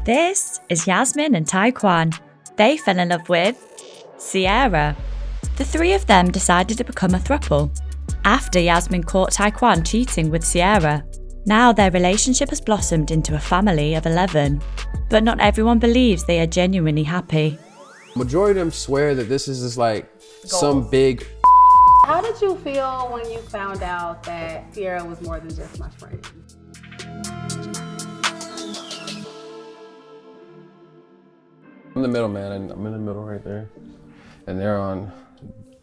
This is Yasmin and Tyquan. They fell in love with Cieara. The three of them decided to become a throuple after Yasmin caught Tyquan cheating with Cieara. Now their relationship has blossomed into a family of 11, but not everyone believes they are genuinely happy. Majority of them swear that this is just like some big. How did you feel when you found out that Cieara was more than just my friend? I'm the middleman, and I'm in the middle right there. And they're on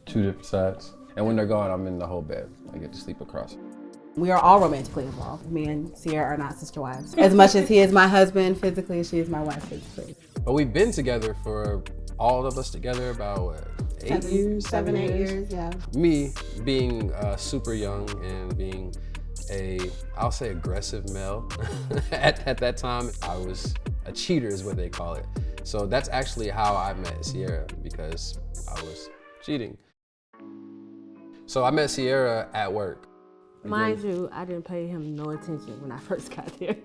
two different sides. And when they're gone, I'm in the whole bed. I get to sleep across. We are all romantically involved. Me and Cieara are not sister wives. As much as he is my husband physically, she is my wife physically. But we've been together for, all of us together, about what, 8 years? 7, 8 years, yeah. Me being super young and being I'll say aggressive male. At that time, I was a cheater is what they call it. So that's actually how I met Cieara, because I was cheating. So I met Cieara at work. Mind you, I didn't pay him no attention when I first got there.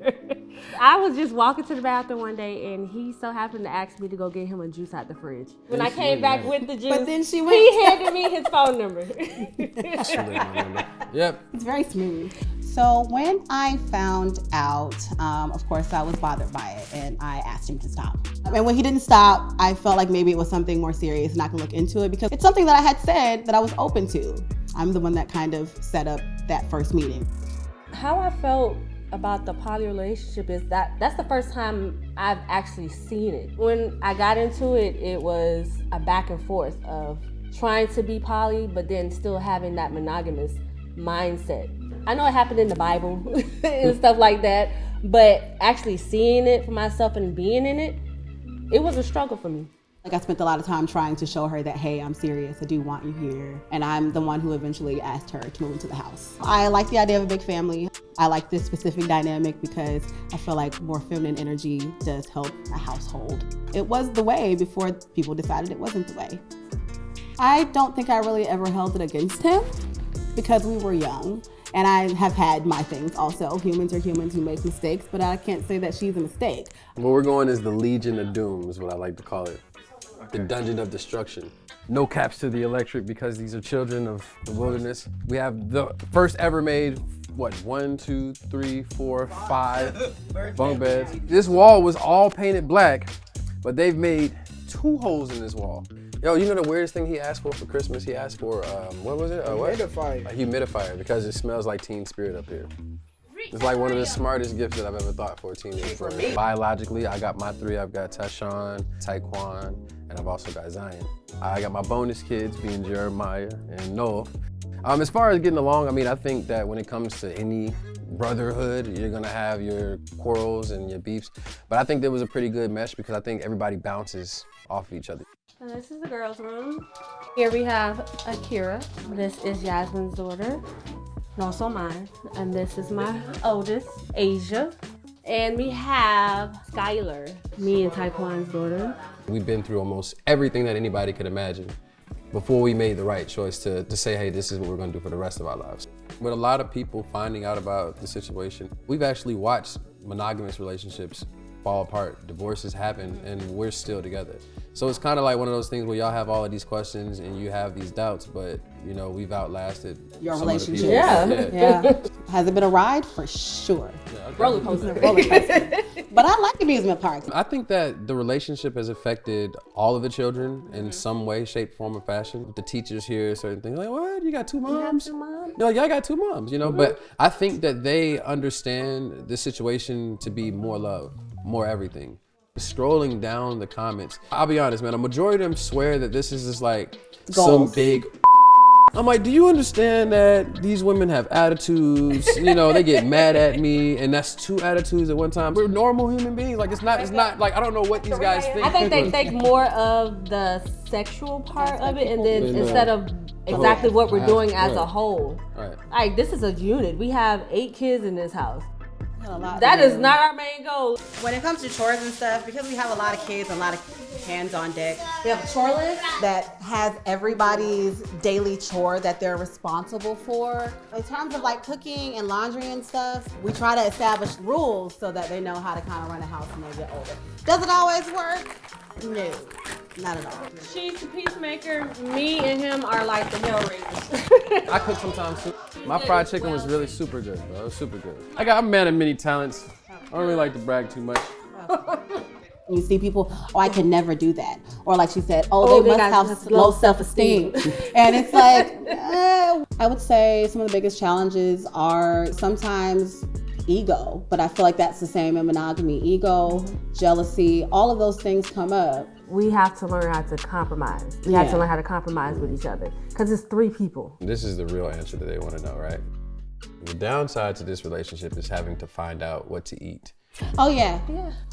I was just walking to the bathroom one day and he so happened to ask me to go get him a juice out the fridge. When I came back with the juice, but then she he handed me his phone number. She lit my number. Yep. It's very smooth. So when I found out, of course I was bothered by it and I asked him to stop. And when he didn't stop, I felt like maybe it was something more serious and I can look into it because it's something that I had said that I was open to. I'm the one that kind of set up that first meeting. How I felt about the poly relationship is that's the first time I've actually seen it. When I got into it, it was a back and forth of trying to be poly, but then still having that monogamous mindset. I know it happened in the Bible and stuff like that, but actually seeing it for myself and being in it, it was a struggle for me. Like I spent a lot of time trying to show her that, hey, I'm serious, I do want you here. And I'm the one who eventually asked her to move into the house. I like the idea of a big family. I like this specific dynamic because I feel like more feminine energy does help a household. It was the way before people decided it wasn't the way. I don't think I really ever held it against him because we were young. And I have had my things also. Humans are humans who make mistakes, but I can't say that she's a mistake. Where we're going is the Legion of Doom is what I like to call it. The Dungeon of Destruction. No caps to the electric because these are children of the wilderness. We have the first ever made, what, 1, 2, 3, 4, 5 bunk beds. This wall was all painted black, but they've made 2 holes in this wall. Yo, you know the weirdest thing he asked for Christmas? He asked for, what was it? Humidifier. A humidifier, because it smells like Teen Spirit up here. It's like one of the smartest gifts that I've ever thought for a teenager. Biologically, I got my 3. I've got Tyquan, Tyquan, and I've also got Zion. I got my bonus kids being Jeremiah and Noah. As far as getting along, I mean, I think that when it comes to any brotherhood, you're gonna have your quarrels and your beefs. But I think there was a pretty good mesh because I think everybody bounces off of each other. This is the girls' room. Here we have Akira. This is Yasmin's daughter, and also mine. And this is my oldest, Asia. And we have Skylar, me and Tyquan's daughter. We've been through almost everything that anybody could imagine before we made the right choice to say, hey, this is what we're gonna do for the rest of our lives. With a lot of people finding out about the situation, we've actually watched monogamous relationships fall apart, divorces happen, and we're still together. So it's kind of like one of those things where y'all have all of these questions and you have these doubts, but you know, we've outlasted your some relationship. Yeah. Has it been a ride? For sure. Yeah, okay. Roller coaster. But I like amusement parks. I think that the relationship has affected all of the children in some way, shape, form, or fashion. The teachers hear certain things like, what, you got 2 moms? You have 2 moms? No, y'all got 2 moms, you know? But I think that they understand the situation to be more love, more everything. Scrolling down the comments, I'll be honest, man, a majority of them swear that this is just like some big. I'm like, do you understand that these women have attitudes? You know, they get mad at me, and that's 2 attitudes at one time. We're normal human beings. Like, it's not like, I don't know what these guys think. I think they think more of the sexual part of it, and then instead of exactly what we're doing as a whole. Right. Like, this is a unit. We have 8 kids in this house. That is not our main goal. When it comes to chores and stuff, because we have a lot of kids and a lot of hands on deck, We have a chore list. that has everybody's daily chore that they're responsible for. In terms of like cooking and laundry and stuff, we try to establish rules so that they know how to kind of run a house when they get older. Does it always work? No, not at all. She's the peacemaker. Me and him are like the hell raisers. I cook sometimes too. My fried chicken was really super good, bro. It was super good. I'm a man of many talents. I don't really like to brag too much. You see people, oh, I could never do that. Or like she said, they must have low self-esteem. And it's like, I would say some of the biggest challenges are sometimes ego, but I feel like that's the same in monogamy. Ego, jealousy, all of those things come up. We have to learn how to compromise. We have to learn how to compromise with each other because it's 3 people. This is the real answer that they want to know, right? The downside to this relationship is having to find out what to eat. Oh yeah.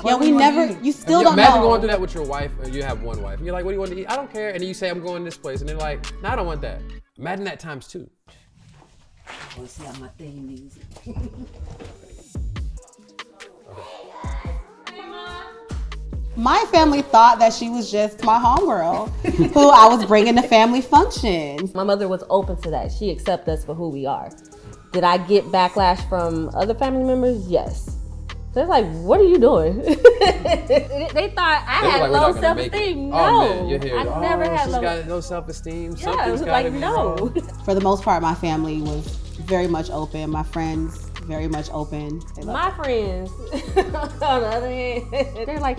Yeah, we never, you still don't know. Imagine going through that with your wife, or you have one wife, and you're like, what do you want to eat? I don't care. And then you say, I'm going this place. And they're like, no, I don't want that. Imagine that times 2. Let's see how my theme music. My family thought that she was just my homegirl who I was bringing to family functions. My mother was open to that. She accepted us for who we are. Did I get backlash from other family members? Yes. They're like, what are you doing? They thought I had low self-esteem. No, Oh, man, you're here. I never had she's low. got no self-esteem. Yeah, it Something's was gotta like be no. wrong. For the most part, my family was very much open. My friends, very much open. They loved My friends, on the other hand, they're like,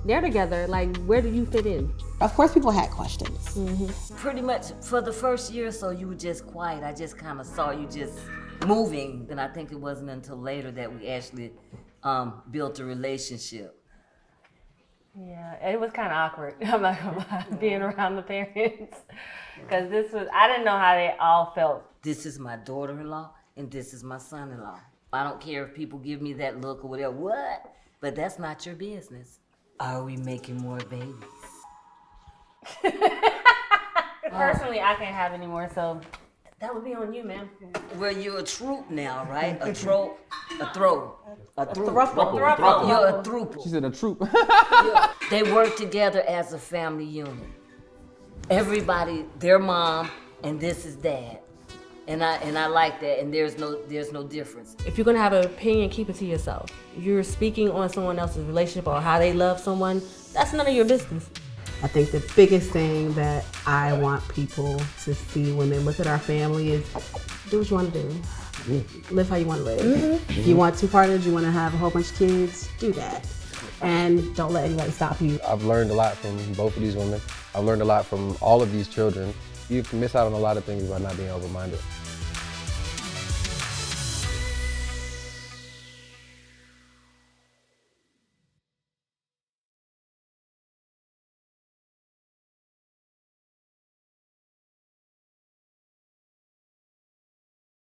they're together. Like, where do you fit in? it. Of course, people had questions. Pretty much for the first year or so, you were just quiet. I just kind of saw you just moving. And I think it wasn't until later that we actually built a relationship. Yeah, it was kind of awkward. I'm not gonna lie, being around the parents, because I didn't know how they all felt. This is my daughter-in-law and this is my son-in-law. I don't care if people give me that look or whatever. What? But that's not your business. Are we making more babies? Personally, I can't have any more, so that would be on you, ma'am. Well, you're a troop now, right? A throw. You're a throuple. She said a troop. They work together as a family unit. Everybody, their mom, and this is dad. And I like that, and there's no difference. If you're gonna have an opinion, keep it to yourself. If you're speaking on someone else's relationship or how they love someone, that's none of your business. I think the biggest thing that I want people to see when they look at our family is do what you want to do. Live how you want to live. If you want 2 partners, you want to have a whole bunch of kids, do that. And don't let anybody stop you. I've learned a lot from both of these women. I've learned a lot from all of these children. You can miss out on a lot of things by not being open-minded.